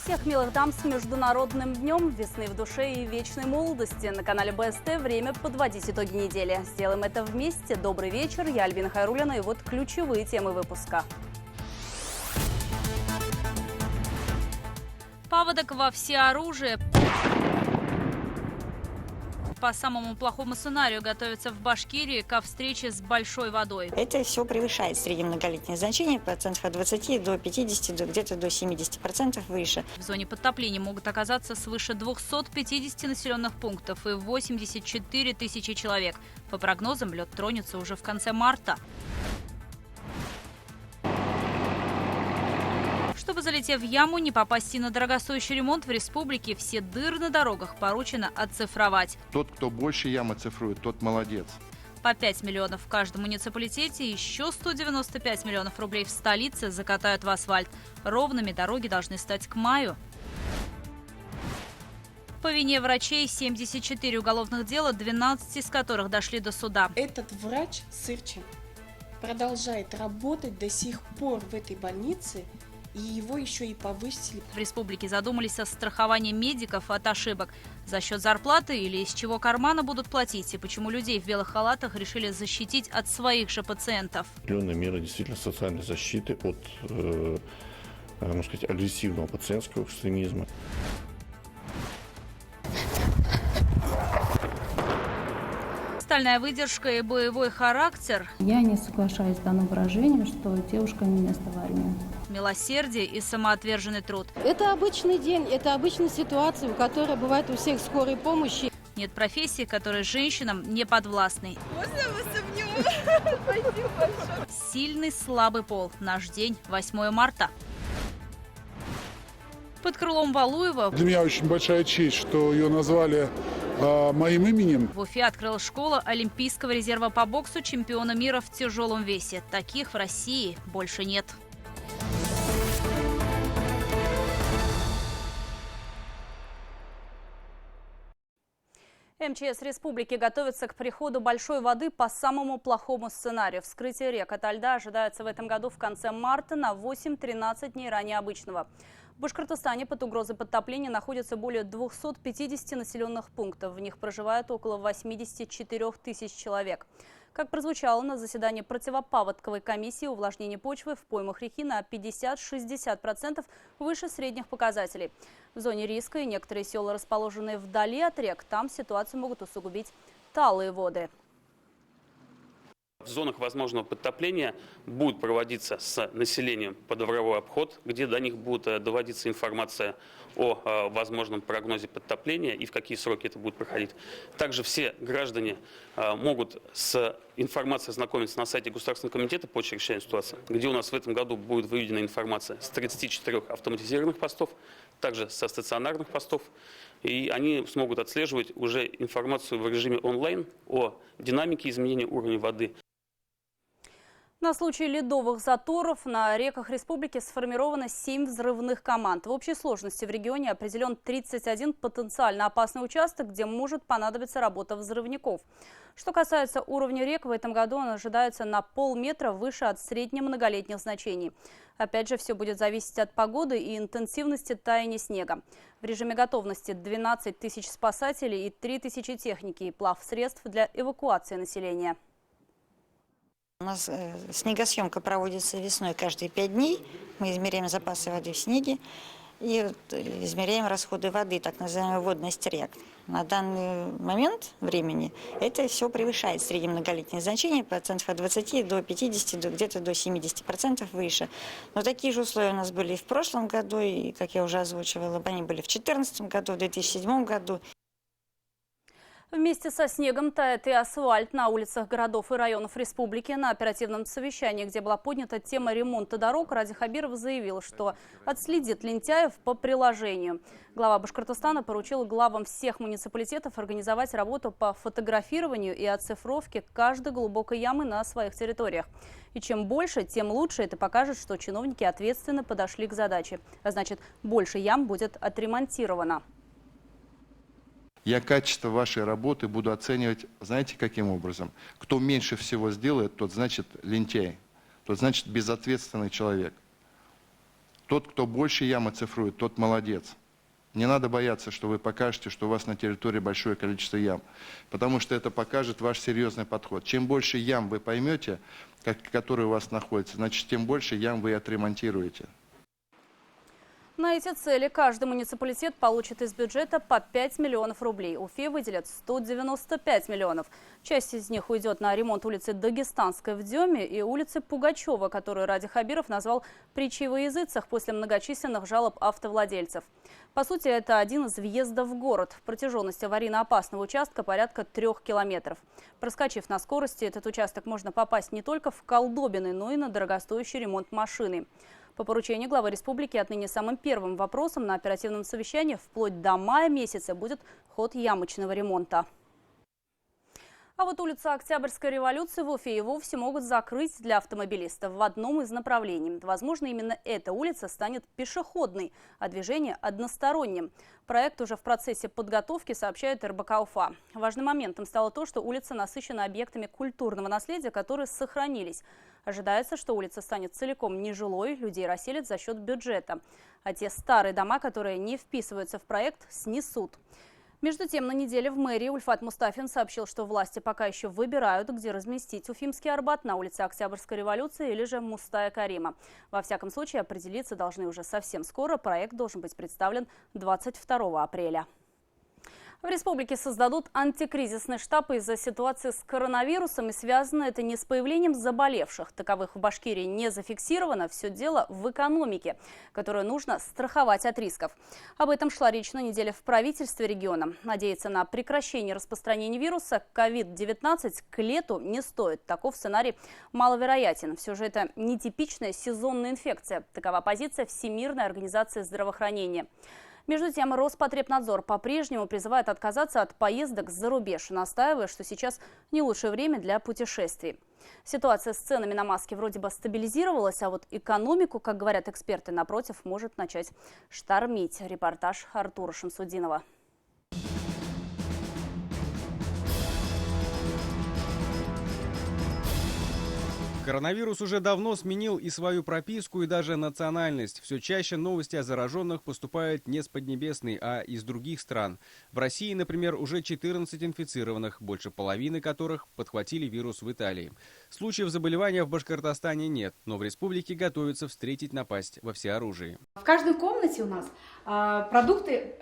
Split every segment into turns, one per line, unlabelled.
Всех милых дам с Международным днем весны в душе и вечной молодости. На канале БСТ время подводить итоги недели. Сделаем это вместе. Добрый вечер. Я Альбина Хайруллина. И вот ключевые темы выпуска. Паводок во всеоружие. По самому плохому сценарию готовятся в Башкирии ко встрече с большой водой.
Это все превышает среднемноголетнее значение, процентов от 20 до 50, где-то до 70% выше.
В зоне подтопления могут оказаться свыше 250 населенных пунктов и 84 тысячи человек. По прогнозам, лед тронется уже в конце марта. Чтобы, залетев в яму, не попасть на дорогостоящий ремонт, в республике все дыры на дорогах поручено оцифровать.
Тот, кто больше ям оцифрует, тот молодец.
По 5 миллионов в каждом муниципалитете, еще 195 миллионов рублей в столице закатают в асфальт. Ровными дороги должны стать к маю. По вине врачей 74 уголовных дела, 12 из которых дошли до суда.
Этот врач, Сырчин, продолжает работать до сих пор в этой больнице, и его еще и повысили.
В республике задумались о страховании медиков от ошибок. За счет зарплаты или из чего кармана будут платить, и почему людей в белых халатах решили защитить от своих же пациентов.
Определенная мера действительно социальной защиты от, можно сказать, агрессивного пациентского экстремизма.
Стальная выдержка и боевой характер.
Я не соглашаюсь с данным выражением, что девушка не место в армии.
Милосердие и самоотверженный труд.
Это обычный день, это обычная ситуация, которая бывает у всех скорой помощи.
Нет профессии, которая женщинам не подвластной.
Можно вас обниму? Спасибо большое.
Сильный, слабый пол. Наш день 8 марта. Под крылом Валуева
Для меня очень большая честь, что ее назвали моим именем.
в Уфе открылась школа Олимпийского резерва по боксу чемпиона мира в тяжелом весе. Таких в России больше нет. МЧС республики готовится к приходу большой воды по самому плохому сценарию. Вскрытие рек ото льда ожидается в этом году в конце марта на 8-13 дней ранее обычного. В Башкортостане под угрозой подтопления находится более 250 населенных пунктов. В них проживает около 84 тысяч человек. Как прозвучало на заседании противопаводковой комиссии, увлажнение почвы в поймах реки на 50-60% выше средних показателей. В зоне риска и некоторые села, расположенные вдали от рек, там ситуацию могут усугубить талые воды.
В зонах возможного подтопления будет проводиться с населением подворовой обход, где до них будет доводиться информация о возможном прогнозе подтопления и в какие сроки это будет проходить. Также все граждане могут с информацией ознакомиться на сайте Государственного комитета по чрезвычайной ситуации, где у нас в этом году будет выведена информация с 34 автоматизированных постов, также со стационарных постов. И они смогут отслеживать уже информацию в режиме онлайн о динамике изменения уровня воды.
На случай ледовых заторов на реках республики сформировано 7 взрывных команд. В общей сложности в регионе определен 31 потенциально опасный участок, где может понадобиться работа взрывников. Что касается уровня рек, в этом году он ожидается на полметра выше от среднемноголетних значений. Опять же, все будет зависеть от погоды и интенсивности таяния снега. В режиме готовности 12 тысяч спасателей и 3 тысячи техники и плавсредств для эвакуации населения.
У нас снегосъемка проводится весной каждые 5 дней. Мы измеряем запасы воды в снеге и измеряем расходы воды, так называемая водность рек. На данный момент времени это все превышает среднемноголетнее значение, процентов от 20 до 50, где-то до 70% выше. Но такие же условия у нас были и в прошлом году, и, как я уже озвучивала, они были в 2014 году, в 2007 году.
Вместе со снегом тает и асфальт на улицах городов и районов республики. На оперативном совещании, где была поднята тема ремонта дорог, Ради Хабиров заявил, что отследит лентяев по приложению. Глава Башкортостана поручил главам всех муниципалитетов организовать работу по фотографированию и оцифровке каждой глубокой ямы на своих территориях. И чем больше, тем лучше. Это покажет, что чиновники ответственно подошли к задаче. А значит, больше ям будет отремонтировано.
Я качество вашей работы буду оценивать, знаете, каким образом? Кто меньше всего сделает, тот значит лентяй, тот значит безответственный человек. Тот, кто больше ям оцифрует, тот молодец. Не надо бояться, что вы покажете, что у вас на территории большое количество ям, потому что это покажет ваш серьезный подход. Чем больше ям вы поймете, которые у вас находятся, значит, тем больше ям вы отремонтируете.
На эти цели каждый муниципалитет получит из бюджета по 5 миллионов рублей. Уфе выделят 195 миллионов. Часть из них уйдет на ремонт улицы Дагестанской в Деме и улицы Пугачева, которую Ради Хабиров назвал притчей во языцах после многочисленных жалоб автовладельцев. По сути, это один из въездов в город. Протяженность аварийно-опасного участка порядка 3 километров. Проскочив на скорости, этот участок можно попасть не только в колдобины, но и на дорогостоящий ремонт машины. По поручению главы республики отныне самым первым вопросом на оперативном совещании вплоть до мая месяца будет ход ямочного ремонта. А вот улицу Октябрьской революции в Уфе и вовсе могут закрыть для автомобилистов в одном из направлений. Возможно, именно эта улица станет пешеходной, а движение односторонним. Проект уже в процессе подготовки, сообщает РБК Уфа. Важным моментом стало то, что улица насыщена объектами культурного наследия, которые сохранились. Ожидается, что улица станет целиком нежилой, людей расселят за счет бюджета. А те старые дома, которые не вписываются в проект, снесут. Между тем, на неделе в мэрии Ульфат Мустафин сообщил, что власти пока еще выбирают, где разместить Уфимский Арбат, на улице Октябрьской революции или же Мустая Карима. Во всяком случае, определиться должны уже совсем скоро. Проект должен быть представлен 22 апреля. В республике создадут антикризисный штаб из-за ситуации с коронавирусом, и связано это не с появлением заболевших. Таковых в Башкирии не зафиксировано. Все дело в экономике, которую нужно страховать от рисков. Об этом шла речь на неделе в правительстве региона. Надеяться на прекращение распространения вируса COVID-19 к лету не стоит. Таков сценарий маловероятен. Все же это нетипичная сезонная инфекция. Такова позиция Всемирной организации здравоохранения. Между тем, Роспотребнадзор по-прежнему призывает отказаться от поездок за рубеж, настаивая, что сейчас не лучшее время для путешествий. Ситуация с ценами на маски вроде бы стабилизировалась, а вот экономику, как говорят эксперты, напротив, может начать штормить. Репортаж Артура Шамсудинова.
Коронавирус уже давно сменил и свою прописку, и даже национальность. Все чаще новости о зараженных поступают не с Поднебесной, а из других стран. В России, например, уже 14 инфицированных, больше половины которых подхватили вирус в Италии. Случаев заболевания в Башкортостане нет, но в республике готовятся встретить напасть во всеоружии.
В каждой комнате у нас продукты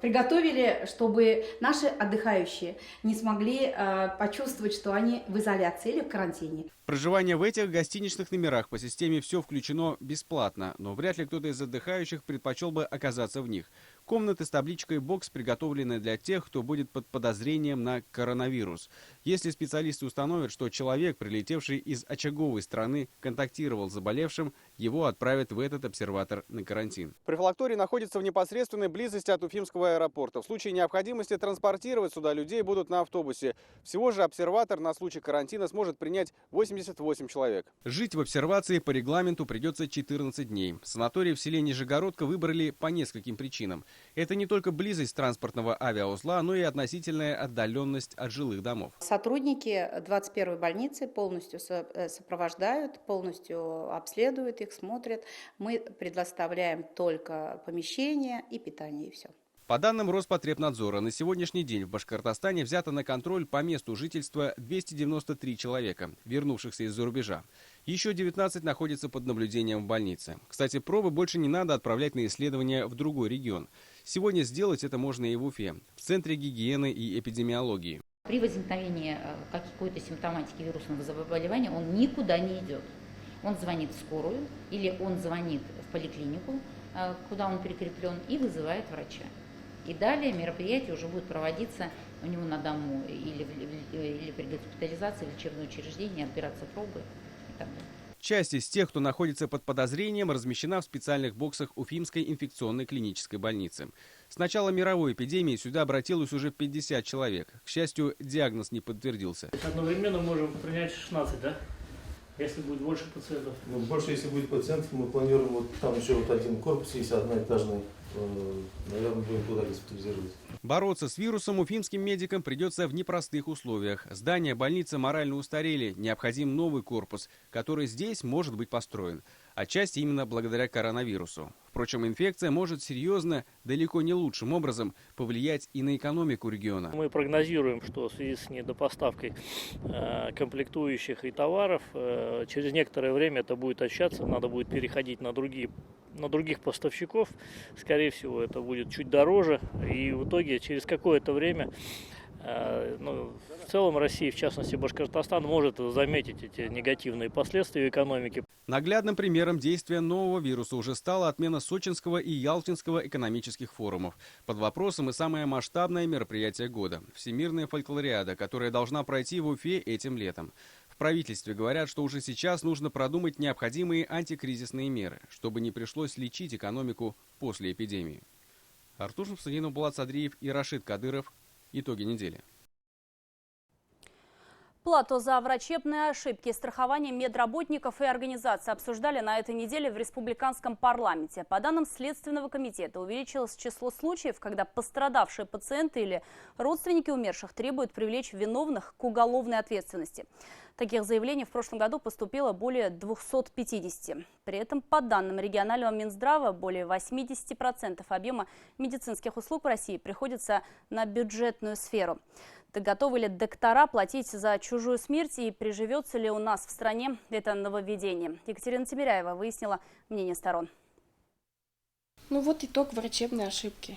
приготовили, чтобы наши отдыхающие не смогли почувствовать, что они в изоляции или в карантине.
Проживание в этих гостиничных номерах по системе «Все включено» бесплатно, но вряд ли кто-то из отдыхающих предпочел бы оказаться в них. Комнаты с табличкой «Бокс» приготовлены для тех, кто будет под подозрением на коронавирус. Если специалисты установят, что человек, прилетевший из очаговой страны, контактировал с заболевшим, его отправят в этот обсерватор на карантин.
Префектура находится в непосредственной близости от Уфимского аэропорта. В случае необходимости транспортировать сюда людей будут на автобусе. Всего же обсерватор на случай карантина сможет принять 88 человек.
Жить в обсервации по регламенту придется 14 дней. Санаторий в селе Нижегородка выбрали по нескольким причинам. Это не только близость транспортного авиаузла, но и относительная отдаленность от жилых домов.
Сотрудники 21-й больницы полностью сопровождают, полностью обследуют их, смотрят. Мы предоставляем только помещение и питание, и все.
По данным Роспотребнадзора, на сегодняшний день в Башкортостане взято на контроль по месту жительства 293 человека, вернувшихся из-за рубежа. Еще 19 находятся под наблюдением в больнице. Кстати, пробы больше не надо отправлять на исследования в другой регион. Сегодня сделать это можно и в Уфе, в Центре гигиены и эпидемиологии.
При возникновении какой-то симптоматики вирусного заболевания он никуда не идет. Он звонит в скорую или он звонит в поликлинику, куда он прикреплен, и вызывает врача. И далее мероприятие уже будет проводиться у него на дому или при госпитализации в лечебное учреждение, отбираться пробы и так далее.
Часть из тех, кто находится под подозрением, размещена в специальных боксах Уфимской инфекционной клинической больницы. С начала мировой эпидемии сюда обратилось уже 50 человек. К счастью, диагноз не подтвердился.
Одновременно можем принять 16, да? Если будет больше пациентов?
Ну, больше, если будет пациентов, мы планируем, вот там еще вот один корпус есть, одноэтажный, наверное, будем туда госпитализировать.
Бороться с вирусом уфимским медикам придется в непростых условиях. Здания больницы морально устарели, необходим новый корпус, который здесь может быть построен. Отчасти именно благодаря коронавирусу. Впрочем, инфекция может серьезно, далеко не лучшим образом повлиять и на экономику региона.
Мы прогнозируем, что в связи с недопоставкой комплектующих и товаров, через некоторое время это будет ощущаться, надо будет переходить на других поставщиков. Скорее всего, это будет чуть дороже, и в итоге через какое-то время в целом Россия, в частности Башкортостан, может заметить эти негативные последствия экономики.
Наглядным примером действия нового вируса уже стала отмена Сочинского и Ялтинского экономических форумов. Под вопросом и самое масштабное мероприятие года – Всемирная фольклориада, которая должна пройти в Уфе этим летом. В правительстве говорят, что уже сейчас нужно продумать необходимые антикризисные меры, чтобы не пришлось лечить экономику после эпидемии. Артур Шамсудинов, Булат Садриев и Рашид Кадыров. Итоги недели.
Плату за врачебные ошибки, страхование медработников и организаций обсуждали на этой неделе в республиканском парламенте. По данным Следственного комитета, увеличилось число случаев, когда пострадавшие пациенты или родственники умерших требуют привлечь виновных к уголовной ответственности. Таких заявлений в прошлом году поступило более 250. При этом, по данным регионального Минздрава, более 80% объема медицинских услуг в России приходится на бюджетную сферу. Так готовы ли доктора платить за чужую смерть и приживется ли у нас в стране это нововведение? Екатерина Тимиряева выяснила мнение сторон.
Вот итог врачебной ошибки.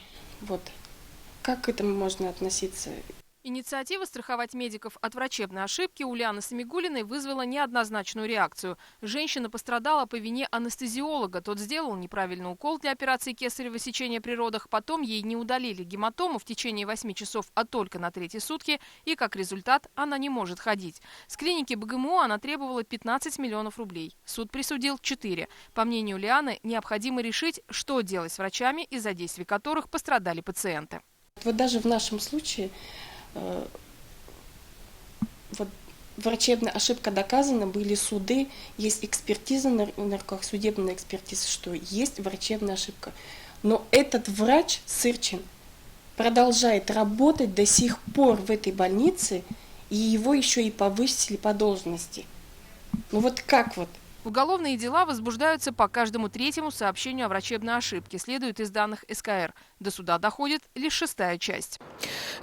Как к этому можно относиться?
Инициатива страховать медиков от врачебной ошибки у Лианы Самигуллиной вызвала неоднозначную реакцию. Женщина пострадала по вине анестезиолога. Тот сделал неправильный укол для операции кесарево сечения при родах. Потом ей не удалили гематому в течение 8 часов, а только на 3-й сутки. И как результат она не может ходить. С клиники БГМО она требовала 15 миллионов рублей. Суд присудил 4. По мнению Лианы, необходимо решить, что делать с врачами, из-за действий которых пострадали пациенты.
Даже в нашем случае врачебная ошибка доказана, были суды, есть экспертиза на руках, судебная экспертиза, что есть врачебная ошибка. Но этот врач, Сырчин, продолжает работать до сих пор в этой больнице, и его еще и повысили по должности. Как?
Уголовные дела возбуждаются по каждому 3-му сообщению о врачебной ошибке, следует из данных СКР. До суда доходит лишь 6-я часть.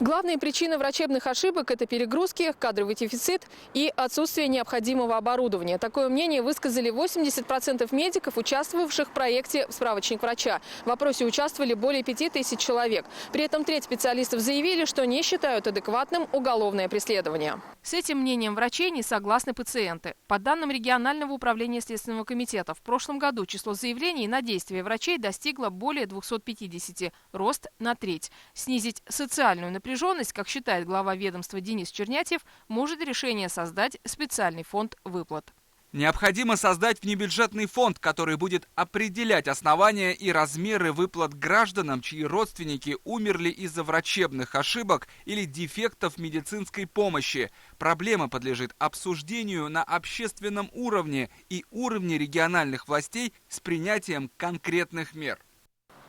Главные причины врачебных ошибок – это перегрузки, кадровый дефицит и отсутствие необходимого оборудования. Такое мнение высказали 80% медиков, участвовавших в проекте «Справочник врача». В опросе участвовали более 5000 человек. При этом треть специалистов заявили, что не считают адекватным уголовное преследование. С этим мнением врачей не согласны пациенты. По данным регионального управления Следственного комитета, в прошлом году число заявлений на действия врачей достигло более 250, рост на треть. Снизить социальную напряженность, как считает глава ведомства Денис Чернятьев, может решение создать специальный фонд выплат.
Необходимо создать внебюджетный фонд, который будет определять основания и размеры выплат гражданам, чьи родственники умерли из-за врачебных ошибок или дефектов медицинской помощи. Проблема подлежит обсуждению на общественном уровне и уровне региональных властей с принятием конкретных мер.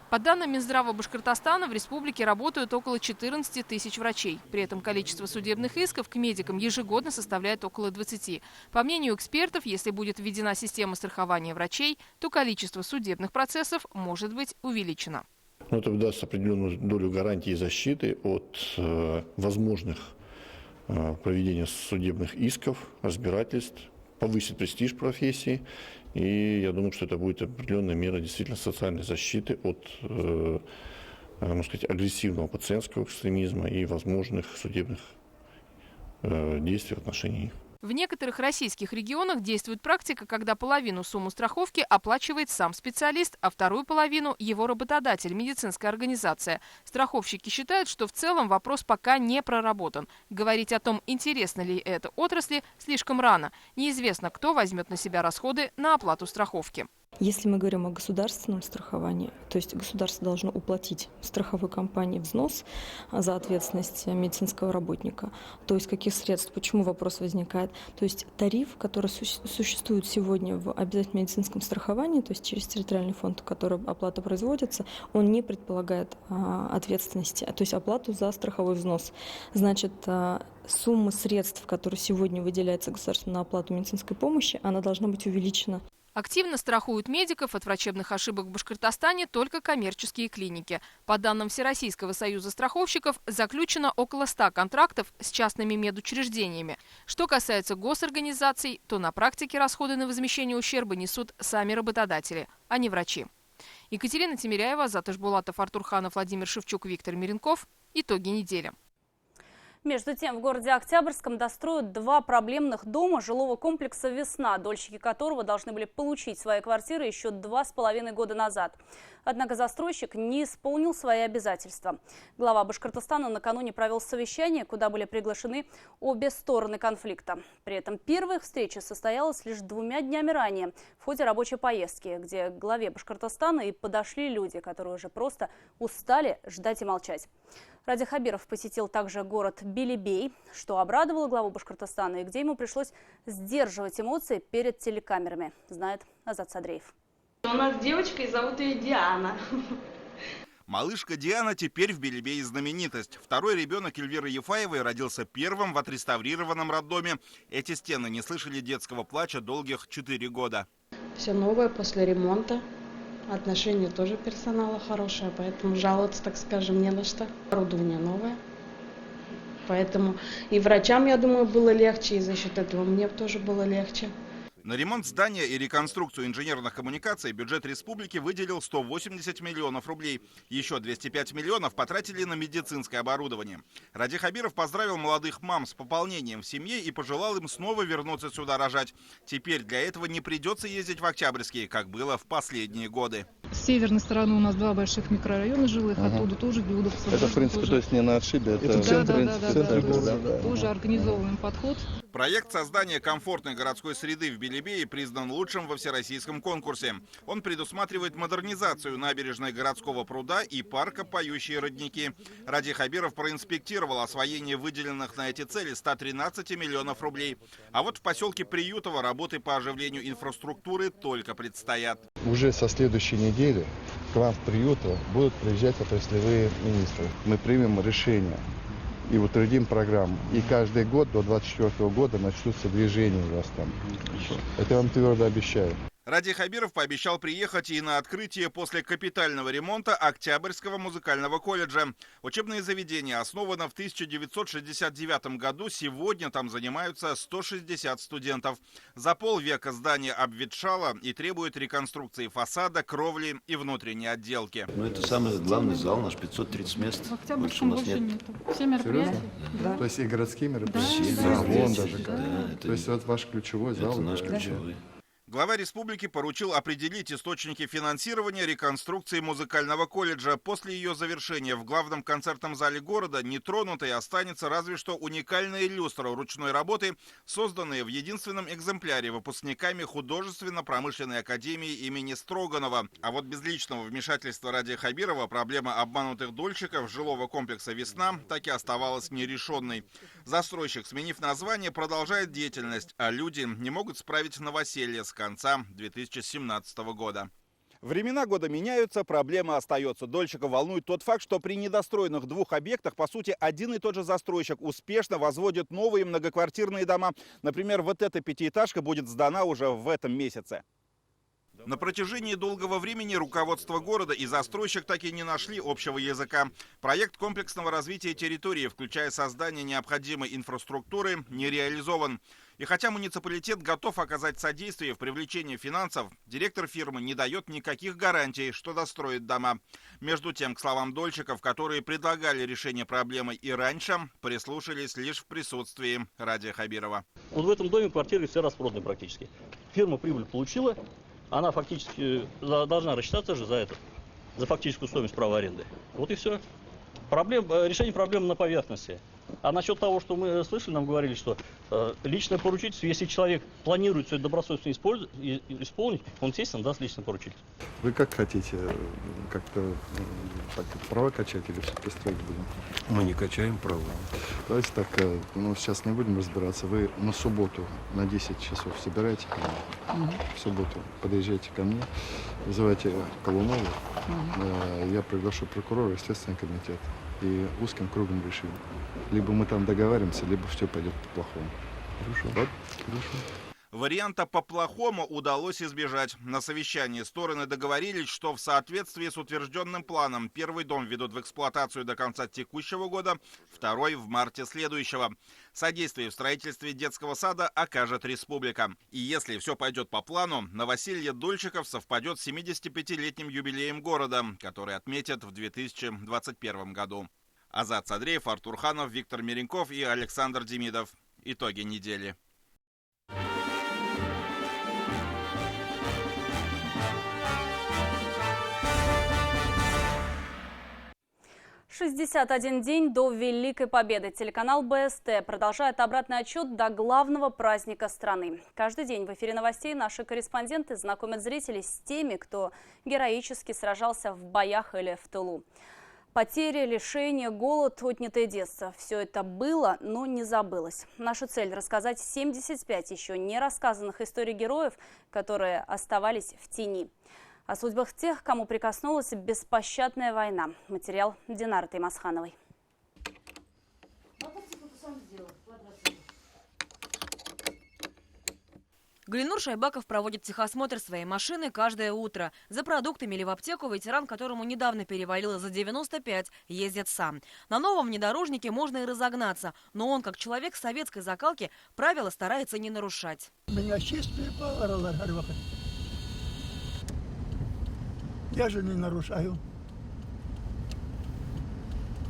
По данным Минздрава Башкортостана, в республике работают около 14 тысяч врачей. При этом количество судебных исков к медикам ежегодно составляет около 20. По мнению экспертов, если будет введена система страхования врачей, то количество судебных процессов может быть увеличено.
Это даст определенную долю гарантии и защиты от возможных проведения судебных исков, разбирательств, повысит престиж профессии. И я думаю, что это будет определенная мера действительно социальной защиты от, агрессивного пациентского экстремизма и возможных судебных действий в отношении них.
В некоторых российских регионах действует практика, когда половину суммы страховки оплачивает сам специалист, а вторую половину – его работодатель, медицинская организация. Страховщики считают, что в целом вопрос пока не проработан. Говорить о том, интересно ли это отрасли, слишком рано. Неизвестно, кто возьмет на себя расходы на оплату страховки.
Если мы говорим о государственном страховании, то есть государство должно уплатить страховой компании взнос за ответственность медицинского работника, то из каких средств, почему вопрос возникает. То есть тариф, который существует сегодня в обязательном медицинском страховании, то есть через территориальный фонд, в котором оплата производится, он не предполагает ответственности, то есть оплату за страховой взнос. Значит, сумма средств, которая сегодня выделяется государству на оплату медицинской помощи, она должна быть увеличена.
Активно страхуют медиков от врачебных ошибок в Башкортостане только коммерческие клиники. По данным Всероссийского союза страховщиков, заключено около 100 контрактов с частными медучреждениями. Что касается госорганизаций, то на практике расходы на возмещение ущерба несут сами работодатели, а не врачи. Екатерина Тимиряева, Азат Ишбулатов, Артур Ханов, Владимир Шевчук, Виктор Миренков. Итоги недели.
Между тем, в городе Октябрьском достроят 2 проблемных дома жилого комплекса «Весна», дольщики которого должны были получить свои квартиры еще 2,5 года назад. Однако застройщик не исполнил свои обязательства. Глава Башкортостана накануне провел совещание, куда были приглашены обе стороны конфликта. При этом первая их встреча состоялась лишь 2 днями ранее, в ходе рабочей поездки, где к главе Башкортостана и подошли люди, которые уже просто устали ждать и молчать. Ради Хабиров посетил также город Белебей, что обрадовало главу Башкортостана и где ему пришлось сдерживать эмоции перед телекамерами, знает Азат Садреев.
У нас девочка, и зовут ее Диана.
Малышка Диана теперь в Белебее знаменитость. Второй ребенок Эльвиры Ефаевой родился первым в отреставрированном роддоме. Эти стены не слышали детского плача долгих 4 года.
Все новое после ремонта. Отношение тоже персонала хорошее, поэтому жаловаться, так скажем, не на что. Оборудование новое. Поэтому и врачам, я думаю, было легче, и за счет этого мне тоже было легче.
На ремонт здания и реконструкцию инженерных коммуникаций бюджет республики выделил 180 миллионов рублей. Еще 205 миллионов потратили на медицинское оборудование. Ради Хабиров поздравил молодых мам с пополнением в семье и пожелал им снова вернуться сюда рожать. Теперь для этого не придется ездить в Октябрьский, как было в последние годы.
С северной стороны у нас 2 больших микрорайона жилых, оттуда тоже для удобства.
Это, в принципе, то есть не на отшибе, это в центре города.
Тоже организованный подход.
Проект создания комфортной городской среды в Белебее признан лучшим во всероссийском конкурсе. Он предусматривает модернизацию набережной городского пруда и парка «Поющие родники». Ради Хабиров проинспектировал освоение выделенных на эти цели 113 миллионов рублей. А вот в поселке Приютово работы по оживлению инфраструктуры только предстоят.
Уже со следующей недели к вам в Приютово будут приезжать отраслевые министры. Мы примем решение и утвердим программу. И каждый год до 2024 года начнутся движения у вас там. Это я вам твердо обещаю.
Ради Хабиров пообещал приехать и на открытие после капитального ремонта Октябрьского музыкального колледжа. Учебное заведение основано в 1969 году. Сегодня там занимаются 160 студентов. За полвека здание обветшало и требует реконструкции фасада, кровли и внутренней отделки.
Это самый главный зал, наш 530 мест.
В Октябрьском больше нет. Все мероприятия.
Да. То есть и городские мероприятия,
да.
вон даже. Да, то есть это ваш ключевой зал.
Это наш ключевой.
Глава республики поручил определить источники финансирования реконструкции музыкального колледжа. После ее завершения в главном концертном зале города нетронутой останется разве что уникальная люстра ручной работы, созданная в единственном экземпляре выпускниками художественно-промышленной академии имени Строганова. А вот без личного вмешательства Ради Хабирова проблема обманутых дольщиков жилого комплекса «Весна» так и оставалась нерешенной. Застройщик, сменив название, продолжает деятельность, а люди не могут справить новоселье с конца 2017 года. Времена года меняются, проблема остается. Дольщиков волнует тот факт, что при недостроенных 2 объектах, по сути, один и тот же застройщик успешно возводит новые многоквартирные дома. Например, вот эта 5-этажка будет сдана уже в этом месяце. На протяжении долгого времени руководство города и застройщик так и не нашли общего языка. Проект комплексного развития территории, включая создание необходимой инфраструктуры, не реализован. И хотя муниципалитет готов оказать содействие в привлечении финансов, директор фирмы не дает никаких гарантий, что достроит дома. Между тем, к словам дольщиков, которые предлагали решение проблемы и раньше, прислушались лишь в присутствии Ради Хабирова.
Вот в этом доме квартиры все распроданы практически. Фирма прибыль получила, она фактически должна рассчитаться же за фактическую стоимость права аренды. Вот и все. Решение проблемы на поверхности. А насчет того, что мы слышали, нам говорили, что личное поручительство, если человек планирует все это добросовестно исполнить, он, естественно, даст личное поручительство.
Вы как хотите? Как-то права качать или все-таки строить будем?
Мы не качаем права.
Давайте так, сейчас не будем разбираться. Вы на субботу на 10 часов собираете ко мне. В субботу подъезжайте ко мне, вызывайте Колунову. Я приглашу прокурора и Следственный комитет. И узким кругом решим. Либо мы там договариваемся, либо все пойдет по-плохому.
Хорошо.
Вот? Хорошо.
Варианта по-плохому удалось избежать. На совещании стороны договорились, что в соответствии с утвержденным планом первый дом ведут в эксплуатацию до конца текущего года, второй в марте следующего. Содействие в строительстве детского сада окажет республика. И если все пойдет по плану, новоселье Дольчиков совпадет с 75-летним юбилеем города, который отметят в 2021 году. Азат Садреев, Артур Ханов, Виктор Меренков и Александр Демидов. Итоги недели.
61 день до Великой Победы. Телеканал БСТ продолжает обратный отчет до главного праздника страны. Каждый день в эфире новостей наши корреспонденты знакомят зрителей с теми, кто героически сражался в боях или в тылу. Потери, лишения, голод, отнятое детство. Все это было, но не забылось. Наша цель – рассказать 75 еще не рассказанных историй героев, которые оставались в тени. О судьбах тех, кому прикоснулась беспощадная война. Материал Динары Таймасхановой.
Гульнур Шайбаков проводит техосмотр своей машины каждое утро. За продуктами или в аптеку ветеран, которому недавно перевалило за 95, ездит сам. На новом внедорожнике можно и разогнаться, но он, как человек советской закалки, правила старается не нарушать.
Меня честь припала, я же не нарушаю.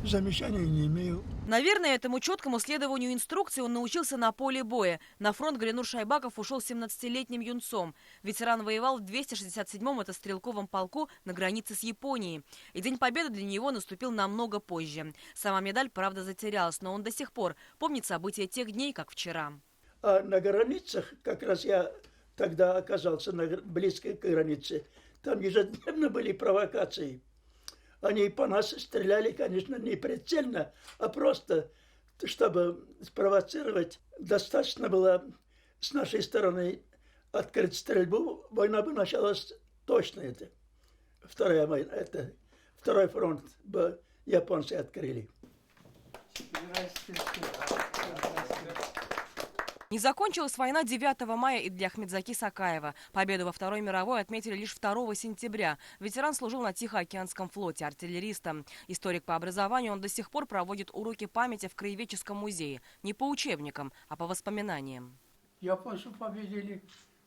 Замечаний не имею.
Наверное, этому четкому следованию инструкции он научился на поле боя. На фронт Гульнур Шайбаков ушел 17-летним юнцом. Ветеран воевал в 267-м мотострелковом полку на границе с Японией. И День Победы для него наступил намного позже. Сама медаль, правда, затерялась, но он до сих пор помнит события тех дней, как вчера.
А на границах, как раз я тогда оказался близко к границе, там ежедневно были провокации. Они по нас стреляли, конечно, не прицельно, а просто, чтобы спровоцировать. Достаточно было с нашей стороны открыть стрельбу, война бы началась точно. Это второй фронт бы японцы открыли.
Не закончилась война 9 мая и для Ахмедзаки Сакаева. Победу во Второй мировой отметили лишь 2 сентября. Ветеран служил на Тихоокеанском флоте, артиллеристом. Историк по образованию, он до сих пор проводит уроки памяти в Краеведческом музее. Не по учебникам, а по воспоминаниям.
Японцы победили,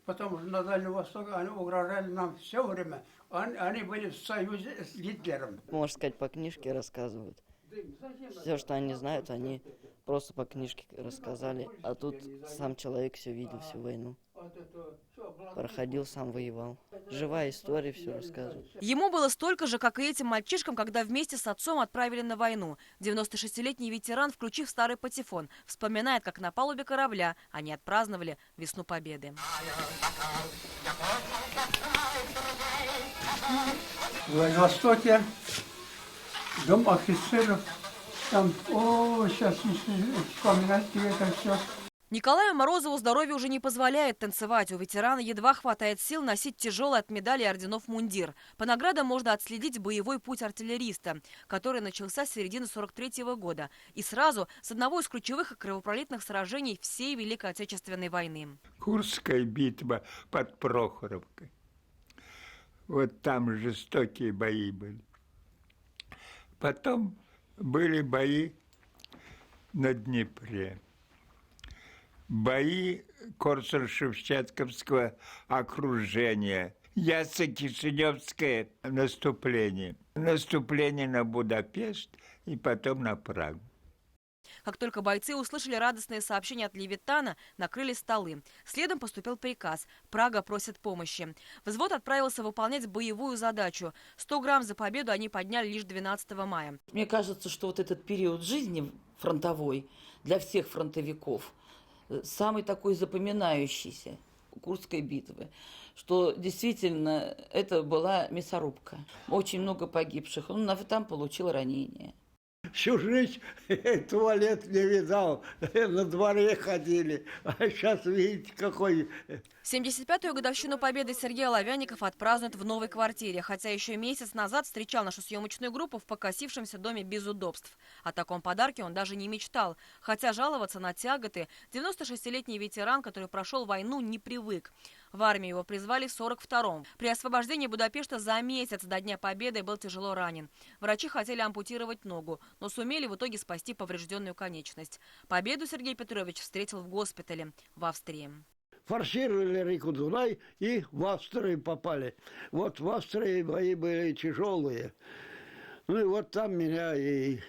потому что на Дальнем Востоке они угрожали нам все время. Они были в союзе с Гитлером.
Можно сказать, по книжке рассказывают. Все, что они знают, они просто по книжке рассказали. А тут сам человек все видел, всю войну. Проходил, сам воевал. Живая история, все рассказывает.
Ему было столько же, как и этим мальчишкам, когда вместе с отцом отправили на войну. 96-летний ветеран, включив старый патефон, вспоминает, как на палубе корабля они отпраздновали Весну Победы.
В Владивостоке дом офицеров. Там, сейчас вспоминать это все.
Николаю Морозову здоровье уже не позволяет танцевать. У ветерана едва хватает сил носить тяжелый от медалей и орденов мундир. По наградам можно отследить боевой путь артиллериста, который начался с середины 43-го года. И сразу с одного из ключевых и кровопролитных сражений всей Великой Отечественной войны.
Курская битва под Прохоровкой. Вот там жестокие бои были. Потом были бои на Днепре. Бои Корсунь-Шевченковского окружения. Ясно-Кишиневское наступление. Наступление на Будапешт и потом на Прагу.
Как только бойцы услышали радостные сообщения от Левитана, накрыли столы. Следом поступил приказ. Прага просит помощи. Взвод отправился выполнять боевую задачу. 100 грамм за победу они подняли лишь 12 мая.
Мне кажется, что вот этот период жизни фронтовой для всех фронтовиков самый такой запоминающийся Курской битвы, что действительно это была мясорубка. Очень много погибших. Он там получил ранение.
Всю жизнь туалет не видал, на дворе ходили. А сейчас, видите, какой
75-ю годовщину победы Сергей Оловянников отпразднует в новой квартире, хотя еще месяц назад встречал нашу съемочную группу в покосившемся доме без удобств. О таком подарке он даже не мечтал, хотя жаловаться на тяготы 96-летний ветеран, который прошел войну, не привык. В армию его призвали в 42-м. При освобождении Будапешта за месяц до Дня Победы был тяжело ранен. Врачи хотели ампутировать ногу, но сумели в итоге спасти поврежденную конечность. Победу Сергей Петрович встретил в госпитале в Австрии.
Форсировали реку Дунай и в Австрию попали. Вот в Австрии бои были тяжелые. Ну и вот там меня и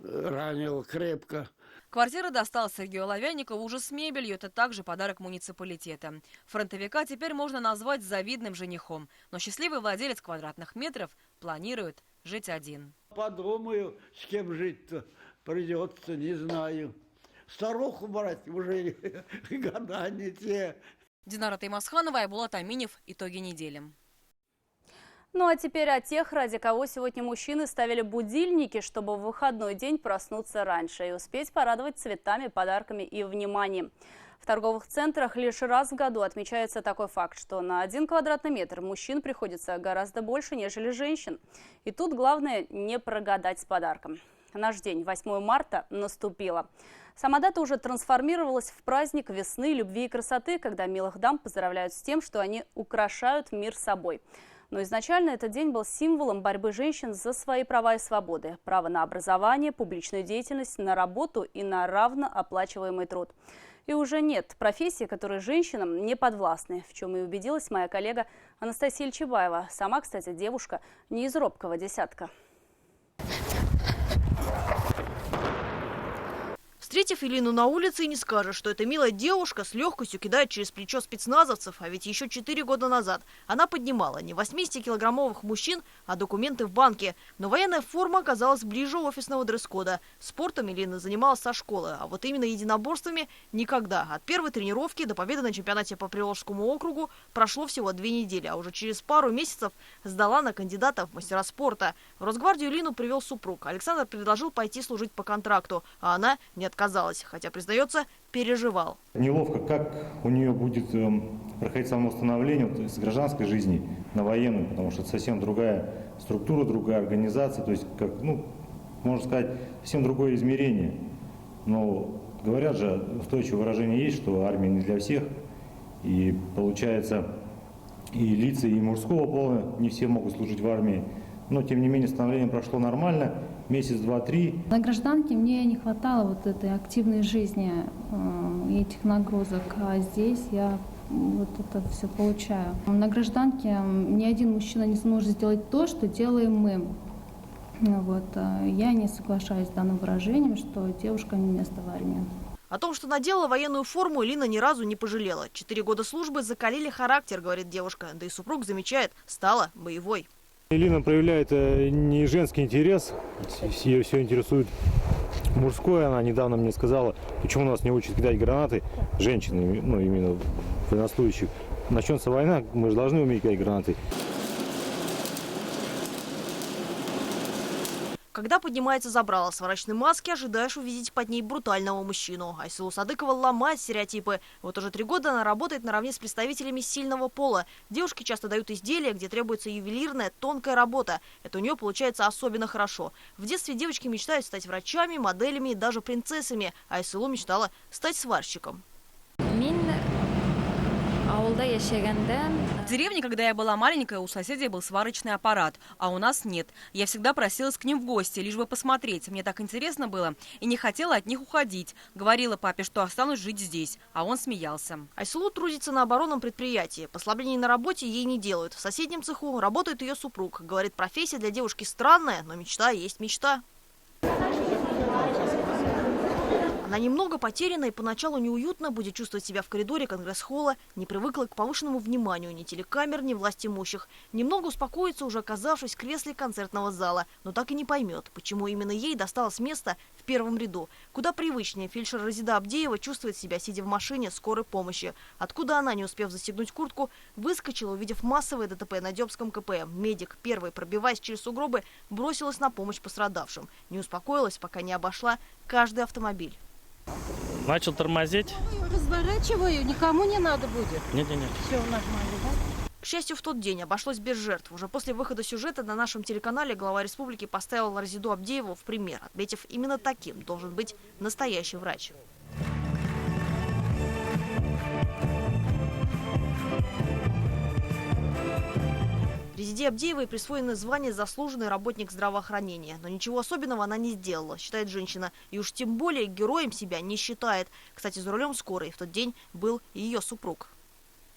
ранило крепко.
Квартира досталась Сергею Оловянникову уже с мебелью. Это также подарок муниципалитета. Фронтовика теперь можно назвать завидным женихом. Но счастливый владелец квадратных метров планирует жить один.
Подумаю, с кем жить-то придется, не знаю. Старуху брать уже года не те.
Динара Таймасханова, Айбулат Аминев. Итоги недели.
Ну а теперь о тех, ради кого сегодня мужчины ставили будильники, чтобы в выходной день проснуться раньше и успеть порадовать цветами, подарками и вниманием. В торговых центрах лишь раз в году отмечается такой факт, что на 1 квадратный метр мужчин приходится гораздо больше, нежели женщин. И тут главное не прогадать с подарком. Наш день, 8 марта, наступила. Сама дата уже трансформировалась в праздник весны, любви и красоты, когда милых дам поздравляют с тем, что они украшают мир собой. Но изначально этот день был символом борьбы женщин за свои права и свободы. Право на образование, публичную деятельность, на работу и на равнооплачиваемый труд. И уже нет профессий, которые женщинам не подвластны, в чем и убедилась моя коллега Анастасия Ильчебаева. Сама, кстати, девушка не из робкого десятка.
Встретив Илину на улице, и не скажешь, что эта милая девушка с легкостью кидает через плечо спецназовцев, а ведь еще 4 года назад она поднимала не 80-килограммовых мужчин, а документы в банке. Но военная форма оказалась ближе офисного дресс-кода. Спортом Илина занималась со школы, а вот именно единоборствами никогда. От первой тренировки до победы на чемпионате по Приволжскому округу прошло всего 2 недели, а уже через пару месяцев сдала на кандидата в мастера спорта. В Росгвардию Илину привел супруг. Александр предложил пойти служить по контракту, а она не отказалась, хотя, признается, переживал.
Неловко, как у нее будет проходить самовосстановление с гражданской жизни на военную, потому что это совсем другая структура, другая организация, то есть, как, можно сказать, совсем другое измерение. Но говорят же, устойчивое выражение есть, что армия не для всех, и получается, и лица, и мужского пола не все могут служить в армии. Но, тем не менее, становление прошло нормально, месяц, 2-3.
На гражданке мне не хватало вот этой активной жизни и этих нагрузок, а здесь я вот это все получаю. На гражданке ни один мужчина не сможет сделать то, что делаем мы. Вот. Я не соглашаюсь с данным выражением, что девушка не место в армии.
О том, что надела военную форму, Илина ни разу не пожалела. 4 года службы закалили характер, говорит девушка, да и супруг замечает, стала боевой.
Илина проявляет не женский интерес, ее все интересует мужское. Она недавно мне сказала, почему нас не учат кидать гранаты женщины, именно военнослужащих. Начнется война, мы же должны уметь кидать гранаты.
Когда поднимается забрала сварочной маски, ожидаешь увидеть под ней брутального мужчину. Айсулу Садыкова ломает стереотипы. Вот уже 3 года она работает наравне с представителями сильного пола. Девушки часто дают изделия, где требуется ювелирная, тонкая работа. Это у нее получается особенно хорошо. В детстве девочки мечтают стать врачами, моделями и даже принцессами. Айсулу мечтала стать сварщиком.
В деревне, когда я была маленькая, у соседей был сварочный аппарат, а у нас нет. Я всегда просилась к ним в гости, лишь бы посмотреть. Мне так интересно было и не хотела от них уходить. Говорила папе, что останусь жить здесь, а он смеялся.
Айсулу трудится на оборонном предприятии. Послаблений на работе ей не делают. В соседнем цеху работает ее супруг. Говорит, профессия для девушки странная, но мечта есть мечта. Она немного потеряна и поначалу неуютно будет чувствовать себя в коридоре конгресс-холла, не привыкла к повышенному вниманию ни телекамер, ни властимущих. Немного успокоится, уже оказавшись в кресле концертного зала, но так и не поймет, почему именно ей досталось место в первом ряду. Куда привычнее фельдшер Разида Абдеева чувствует себя, сидя в машине скорой помощи. Откуда она, не успев застегнуть куртку, выскочила, увидев массовое ДТП на Дёбском КП. Медик, первый, пробиваясь через сугробы, бросилась на помощь пострадавшим. Не успокоилась, пока не обошла каждый автомобиль.
Начал тормозить.
Разворачиваю, никому не надо будет.
Нет.
Все нормально, да?
К счастью, в тот день обошлось без жертв. Уже после выхода сюжета на нашем телеканале глава республики поставил Разиду Абдееву в пример, отметив, именно таким должен быть настоящий врач. Резиде Абдеевой присвоено звание «Заслуженный работник здравоохранения». Но ничего особенного она не сделала, считает женщина. И уж тем более героем себя не считает. Кстати, за рулем скорой в тот день был и ее супруг.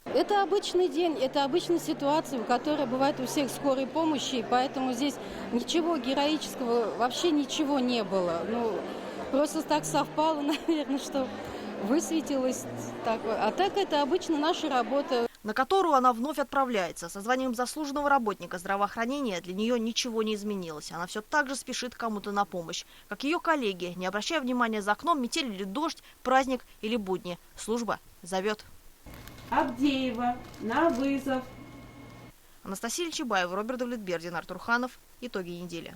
Это обычный день, это обычная ситуация, которая бывает у всех скорой помощи. И поэтому здесь ничего героического, вообще ничего не было. Ну, просто так совпало, наверное, что высветилось. Так. А так это обычно наша работа.
На которую она вновь отправляется. Со званием заслуженного работника здравоохранения для нее ничего не изменилось. Она все так же спешит кому-то на помощь. Как ее коллеги, не обращая внимания за окном, метель или дождь, праздник или будни. Служба зовет.
Абдеева, на вызов.
Анастасия Чебаева, Роберт Давлетбердин, Артур Ханов. Итоги недели.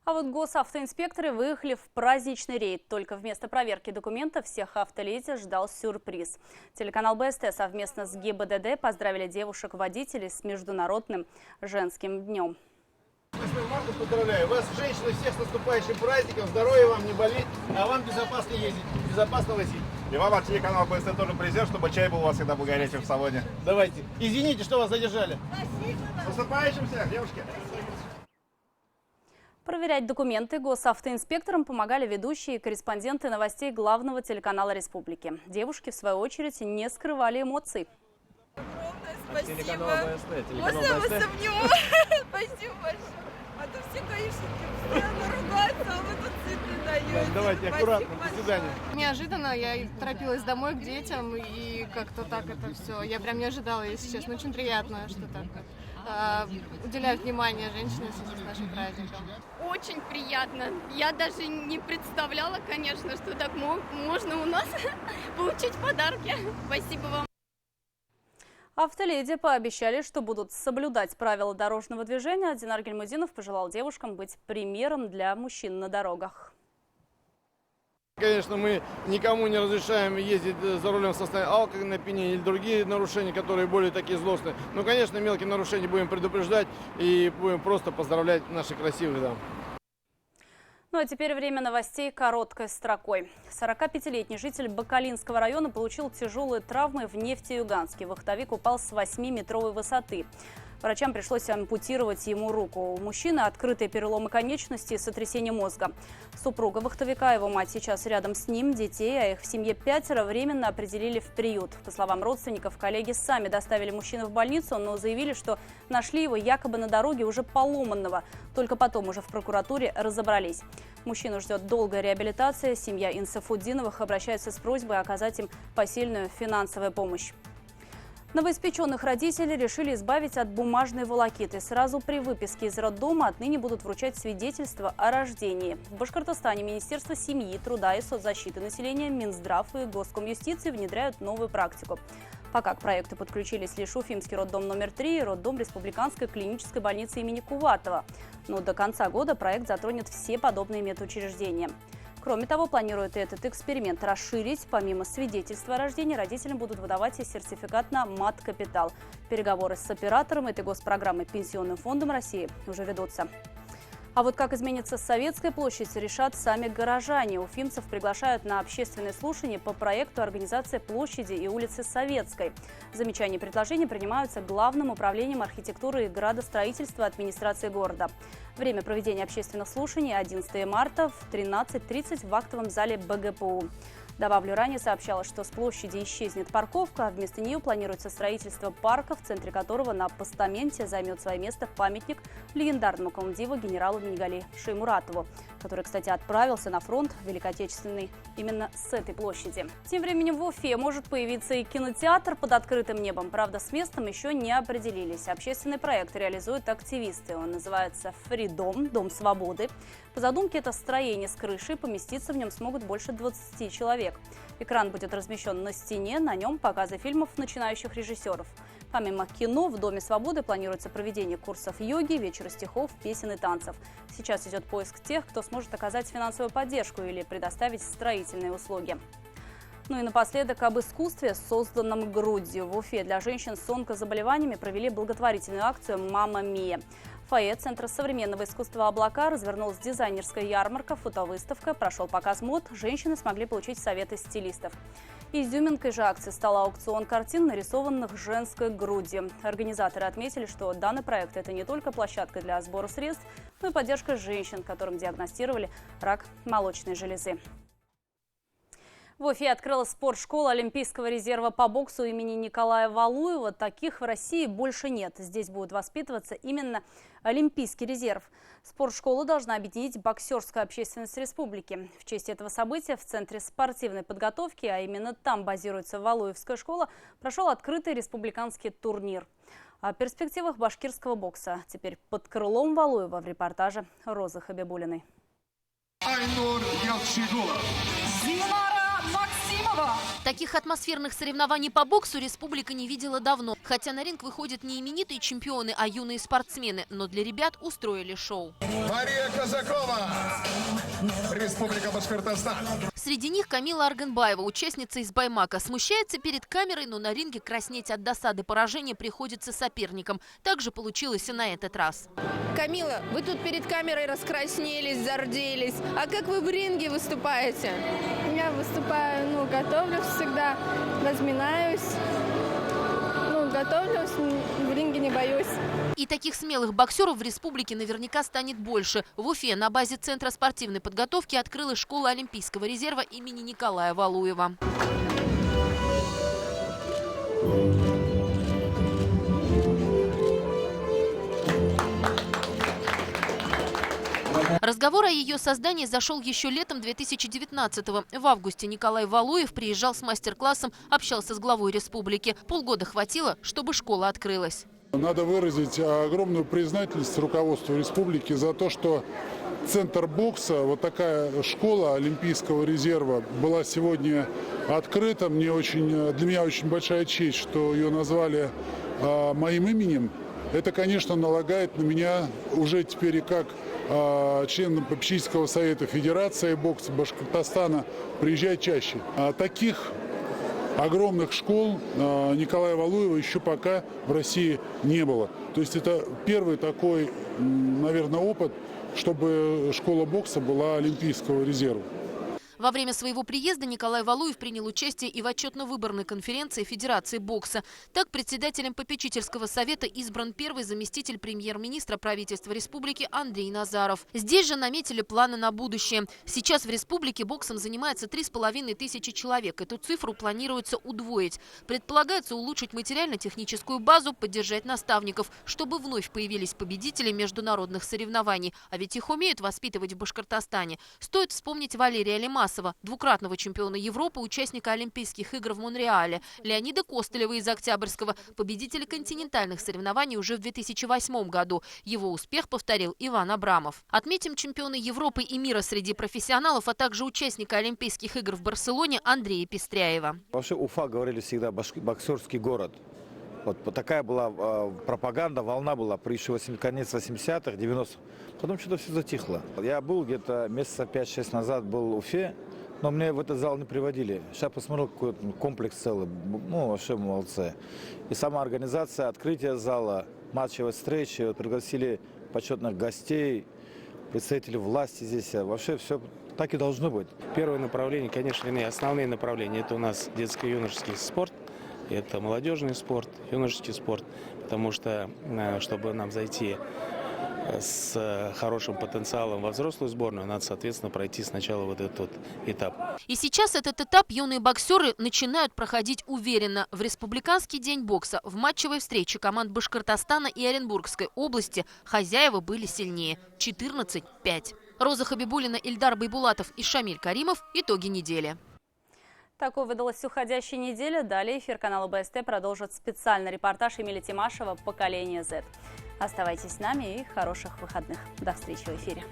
А вот госавтоинспекторы выехали в праздничный рейд. Только вместо проверки документов всех автоледи ждал сюрприз. Телеканал БСТ совместно с ГИБДД поздравили девушек-водителей с Международным женским днем.
8 марта поздравляю вас, женщины, всех с наступающим праздником. Здоровья вам, не болеть, а вам безопасно ездить, безопасно возить.
И вам от телеканала БСТ тоже презент, чтобы чай был у вас всегда был горячим в салоне.
Давайте. Извините, что вас задержали.
С наступающим всех, девушки.
Проверять документы госавтоинспекторам помогали ведущие и корреспонденты новостей главного телеканала республики. Девушки, в свою очередь, не скрывали эмоций.
Спасибо. Можно мы сомнем? Спасибо большое. А то все гаишники постоянно ругаются, а вы тут цветы даете.
Давайте, аккуратно, до свидания.
Неожиданно я торопилась домой к детям, и как-то так это все. Я прям не ожидала, если честно. Очень приятно, что так уделяют внимание женщине в связи с нашим праздником.
Очень приятно. Я даже не представляла, конечно, что так можно у нас получить подарки. Спасибо вам.
Автоледи пообещали, что будут соблюдать правила дорожного движения. Динар Гельмудинов пожелал девушкам быть примером для мужчин на дорогах.
Конечно, мы никому не разрешаем ездить за рулем в состоянии алкогольного опьянения или другие нарушения, которые более такие злостные. Но, конечно, мелкие нарушения будем предупреждать и будем просто поздравлять наших красивых дам.
Ну а теперь время новостей короткой строкой. 45-летний житель Бакалинского района получил тяжелые травмы в Нефтеюганске. Вахтовик упал с 8-метровой высоты. Врачам пришлось ампутировать ему руку. У мужчины открытые переломы конечностей и сотрясение мозга. Супруга вахтовика, его мать сейчас рядом с ним, детей, а их в семье 5 временно определили в приют. По словам родственников, коллеги сами доставили мужчину в больницу, но заявили, что нашли его якобы на дороге уже поломанного. Только потом уже в прокуратуре разобрались. Мужчину ждет долгая реабилитация. Семья Инсафуддиновых обращается с просьбой оказать им посильную финансовую помощь. Новоиспеченных родителей решили избавить от бумажной волокиты. Сразу при выписке из роддома отныне будут вручать свидетельство о рождении. В Башкортостане Министерство семьи, труда и соцзащиты населения, Минздрав и Госкомюстиции внедряют новую практику. Пока к проекту подключились лишь Уфимский роддом номер 3 и роддом Республиканской клинической больницы имени Куватова. Но до конца года проект затронет все подобные медучреждения. Кроме того, планируют этот эксперимент расширить. Помимо свидетельства о рождении, родителям будут выдавать и сертификат на мат-капитал. Переговоры с оператором этой госпрограммы Пенсионным фондом России уже ведутся. А вот как изменится Советская площадь, решат сами горожане. Уфимцев приглашают на общественное слушание по проекту организации площади и улицы Советской. Замечания и предложения принимаются Главным управлением архитектуры и градостроительства администрации города. Время проведения общественных слушаний 11 марта в 13:30 в актовом зале БГПУ. Добавлю, ранее сообщалось, что с площади исчезнет парковка, а вместо нее планируется строительство парка, в центре которого на постаменте займет свое место памятник легендарному комдиву генералу Мингали Шеймуратову, который, кстати, отправился на фронт Великой Отечественной именно с этой площади. Тем временем в Уфе может появиться и кинотеатр под открытым небом. Правда, с местом еще не определились. Общественный проект реализуют активисты. Он называется «Фридом», Дом свободы. По задумке, это строение с крышей, поместиться в нем смогут больше 20 человек. Экран будет размещен на стене, на нем показы фильмов начинающих режиссеров. Помимо кино, в Доме свободы планируется проведение курсов йоги, вечера стихов, песен и танцев. Сейчас идет поиск тех, кто сможет оказать финансовую поддержку или предоставить строительные услуги. Ну и напоследок об искусстве, созданном грудью. В Уфе для женщин с онкозаболеваниями провели благотворительную акцию «Мама Мия». В фойе Центра современного искусства «Облака» развернулась дизайнерская ярмарка, фотовыставка, прошел показ мод. Женщины смогли получить советы стилистов. Изюминкой же акции стал аукцион картин, нарисованных женской грудью. Организаторы отметили, что данный проект – это не только площадка для сбора средств, но и поддержка женщин, которым диагностировали рак молочной железы. В Уфе открылась спортшкола Олимпийского резерва по боксу имени Николая Валуева. Таких в России больше нет. Здесь будет воспитываться именно Олимпийский резерв. Спортшкола должна объединить боксерскую общественность республики. В честь этого события в Центре спортивной подготовки, а именно там базируется Валуевская школа, прошел открытый республиканский турнир. О перспективах башкирского бокса теперь под крылом Валуева в репортаже Розы Хабибулиной.
Таких атмосферных соревнований по боксу республика не видела давно. Хотя на ринг выходят не именитые чемпионы, а юные спортсмены. Но для ребят устроили шоу.
Мария Казакова, Республика Башкортостан.
Среди них Камила Арганбаева, участница из Баймака. Смущается перед камерой, но на ринге краснеть от досады поражения приходится соперникам. Так же получилось и на этот раз.
Камила, вы тут перед камерой раскраснелись, зарделись. А как вы в ринге выступаете?
Я выступаю, готовлюсь всегда, разминаюсь, готовлюсь, в ринге не боюсь.
И таких смелых боксеров в республике наверняка станет больше. В Уфе на базе Центра спортивной подготовки открылась школа Олимпийского резерва имени Николая Валуева. Разговор о ее создании зашел еще летом 2019-го. В августе Николай Валуев приезжал с мастер-классом, общался с главой республики. Полгода хватило, чтобы школа открылась.
Надо выразить огромную признательность руководству республики за то, что Центр бокса, вот такая школа Олимпийского резерва, была сегодня открыта. Для меня очень большая честь, что ее назвали моим именем. Это, конечно, налагает на меня уже теперь и как член попечительского совета Федерации бокса Башкортостана приезжать чаще. Таких огромных школ Николая Валуева еще пока в России не было. То есть это первый такой, наверное, опыт, чтобы школа бокса была Олимпийского резерва.
Во время своего приезда Николай Валуев принял участие и в отчетно-выборной конференции Федерации бокса. Так, председателем попечительского совета избран первый заместитель премьер-министра правительства республики Андрей Назаров. Здесь же наметили планы на будущее. Сейчас в республике боксом занимается 3500 человек. Эту цифру планируется удвоить. Предполагается улучшить материально-техническую базу, поддержать наставников, чтобы вновь появились победители международных соревнований. А ведь их умеют воспитывать в Башкортостане. Стоит вспомнить Валерия Лимасова, двукратного чемпиона Европы, участника Олимпийских игр в Монреале, Леонида Костылева из Октябрьского, победителя континентальных соревнований уже в 2008 году. Его успех повторил Иван Абрамов. Отметим чемпиона Европы и мира среди профессионалов, а также участника Олимпийских игр в Барселоне Андрея Пестряева.
Вообще Уфа, говорили всегда, боксерский город. Вот такая была пропаганда, волна была при еще конец 80-х, 90-х. Потом что-то все затихло. Я был где-то месяца 5-6 назад был в Уфе, но мне в этот зал не приводили. Сейчас посмотрел, какой комплекс целый. Вообще молодцы. И сама организация, открытие зала, матчевые встречи, пригласили почетных гостей, представителей власти здесь. Вообще все так и должно быть.
Первое направление, конечно, основные направления. Это у нас детско-юношеский спорт. Это молодежный спорт, юношеский спорт, потому что, чтобы нам зайти с хорошим потенциалом во взрослую сборную, надо, соответственно, пройти сначала вот этот этап.
И сейчас этот этап юные боксеры начинают проходить уверенно. В Республиканский день бокса в матчевой встрече команд Башкортостана и Оренбургской области хозяева были сильнее – 14-5. Роза Хабибулина, Ильдар Байбулатов и Шамиль Каримов. Итоги недели.
Такой выдалась уходящая неделя. Далее эфир канала БСТ продолжит специальный репортаж Эмили Тимашева «Поколение Z». Оставайтесь с нами и хороших выходных. До встречи в эфире.